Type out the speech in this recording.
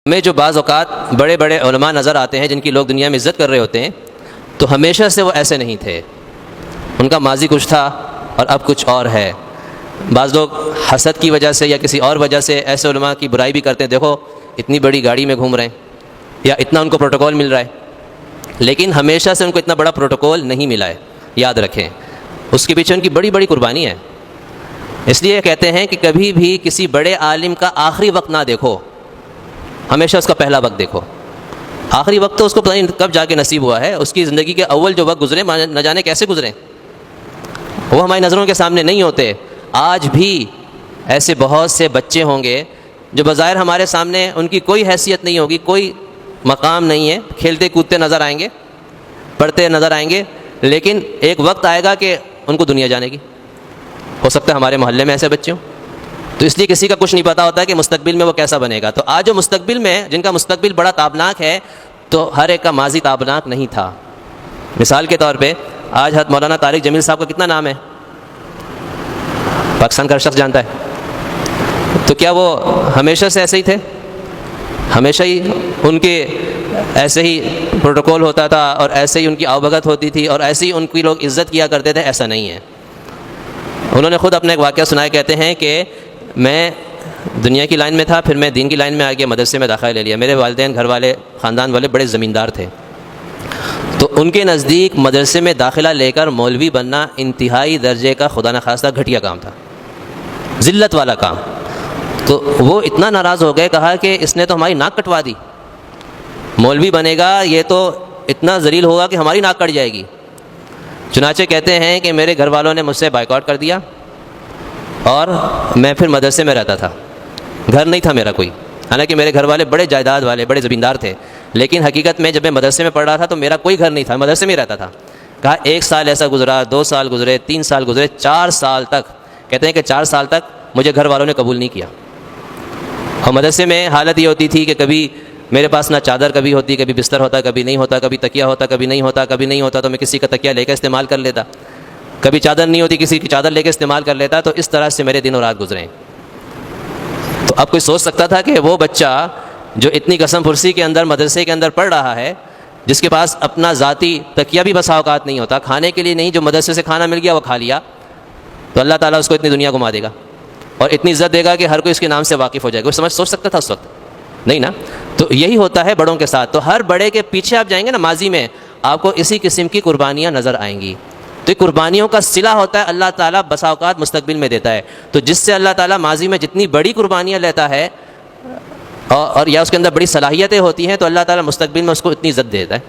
ہمیں جو بعض اوقات بڑے بڑے علماء نظر آتے ہیں جن کی لوگ دنیا میں عزت کر رہے ہوتے ہیں، تو ہمیشہ سے وہ ایسے نہیں تھے، ان کا ماضی کچھ تھا اور اب کچھ اور ہے۔ بعض لوگ حسد کی وجہ سے یا کسی اور وجہ سے ایسے علماء کی برائی بھی کرتے ہیں، دیکھو اتنی بڑی گاڑی میں گھوم رہے ہیں یا اتنا ان کو پروٹوکول مل رہا ہے، لیکن ہمیشہ سے ان کو اتنا بڑا پروٹوکول نہیں ملا ہے، یاد رکھیں اس کے پیچھے ان کی بڑی بڑی قربانی ہے۔ اس لیے کہتے ہیں کہ کبھی بھی کسی بڑے عالم کا آخری وقت نہ دیکھو، ہمیشہ اس کا پہلا وقت دیکھو۔ آخری وقت تو اس کو پتہ نہیں کب جا کے نصیب ہوا ہے، اس کی زندگی کے اول جو وقت گزرے نہ جانے کیسے گزرے، وہ ہماری نظروں کے سامنے نہیں ہوتے۔ آج بھی ایسے بہت سے بچے ہوں گے جو بظاہر ہمارے سامنے ان کی کوئی حیثیت نہیں ہوگی، کوئی مقام نہیں ہے، کھیلتے کودتے نظر آئیں گے، پڑھتے نظر آئیں گے، لیکن ایک وقت آئے گا کہ ان کو دنیا جانے گی۔ ہو سکتا ہے ہمارے محلے میں ایسے بچے ہوں، تو اس لیے کسی کا کچھ نہیں پتا ہوتا ہے کہ مستقبل میں وہ کیسا بنے گا۔ تو آج جو مستقبل میں جن کا مستقبل بڑا تابناک ہے، تو ہر ایک کا ماضی تابناک نہیں تھا۔ مثال کے طور پہ آج حضرت مولانا طارق جمیل صاحب کا کتنا نام ہے، پاکستان کا ہر شخص جانتا ہے، تو کیا وہ ہمیشہ سے ایسے ہی تھے؟ ہمیشہ ہی ان کے ایسے ہی پروٹوکول ہوتا تھا اور ایسے ہی ان کی آوبھگت ہوتی تھی اور ایسے ہی ان کی لوگ عزت کیا کرتے تھے؟ ایسا نہیں ہے۔ انہوں نے خود اپنا ایک واقعہ سنایا، کہتے ہیں کہ میں دنیا کی لائن میں تھا، پھر میں دین کی لائن میں آ گیا، مدرسے میں داخلہ لے لیا۔ میرے والدین، گھر والے، خاندان والے بڑے زمیندار تھے، تو ان کے نزدیک مدرسے میں داخلہ لے کر مولوی بننا انتہائی درجے کا خدا نخواستہ گھٹیا کام تھا، ذلت والا کام۔ تو وہ اتنا ناراض ہو گئے، کہا کہ اس نے تو ہماری ناک کٹوا دی، مولوی بنے گا یہ تو اتنا ذلیل ہوگا کہ ہماری ناک کٹ جائے گی۔ چنانچہ کہتے ہیں کہ میرے گھر والوں نے مجھ سے بائیکاٹ کر دیا اور میں پھر مدرسے میں رہتا تھا، گھر نہیں تھا میرا کوئی، حالانکہ میرے گھر والے بڑے جائیداد والے، بڑے زمیندار تھے، لیکن حقیقت میں جب میں مدرسے میں پڑھ رہا تھا تو میرا کوئی گھر نہیں تھا، مدرسے میں ہی رہتا تھا۔ کہا 1 سال ایسا گزرا، 2 سال گزرے، 3 سال گزرے، 4 سال تک، کہتے ہیں کہ 4 سال تک مجھے گھر والوں نے قبول نہیں کیا۔ اور مدرسے میں حالت یہ ہوتی تھی کہ کبھی میرے پاس نہ چادر کبھی ہوتی، کبھی بستر ہوتا، کبھی نہیں ہوتا، کبھی تکیہ ہوتا، کبھی نہیں ہوتا، کبھی نہیں ہوتا تو میں کسی کا تکیہ لے کے استعمال کر لیتا، کبھی چادر نہیں ہوتی کسی کی چادر لے کے استعمال کر لیتا۔ تو اس طرح سے میرے دن و رات گزرے۔ تو اب کوئی سوچ سکتا تھا کہ وہ بچہ جو اتنی قسم پرسی کے اندر مدرسے کے اندر پڑھ رہا ہے، جس کے پاس اپنا ذاتی تکیہ بھی بسا اوقات نہیں ہوتا، کھانے کے لیے نہیں، جو مدرسے سے کھانا مل گیا وہ کھا لیا، تو اللہ تعالیٰ اس کو اتنی دنیا گھما دے گا اور اتنی عزت دے گا کہ ہر کوئی اس کے نام سے واقف ہو جائے گا۔ وہ سوچ سکتا تھا اس وقت؟ نہیں نا۔ تو یہی ہوتا ہے بڑوں کے ساتھ۔ تو ہر بڑے کے پیچھے آپ جائیں گے نا ماضی میں، آپ کو اسی قسم کی قربانیاں نظر آئیں گی۔ تو یہ قربانیوں کا صلہ ہوتا ہے، اللہ تعالیٰ بسا اوقات مستقبل میں دیتا ہے۔ تو جس سے اللہ تعالیٰ ماضی میں جتنی بڑی قربانیاں لیتا ہے اور یا اس کے اندر بڑی صلاحیتیں ہوتی ہیں، تو اللہ تعالیٰ مستقبل میں اس کو اتنی عزت دیتا ہے۔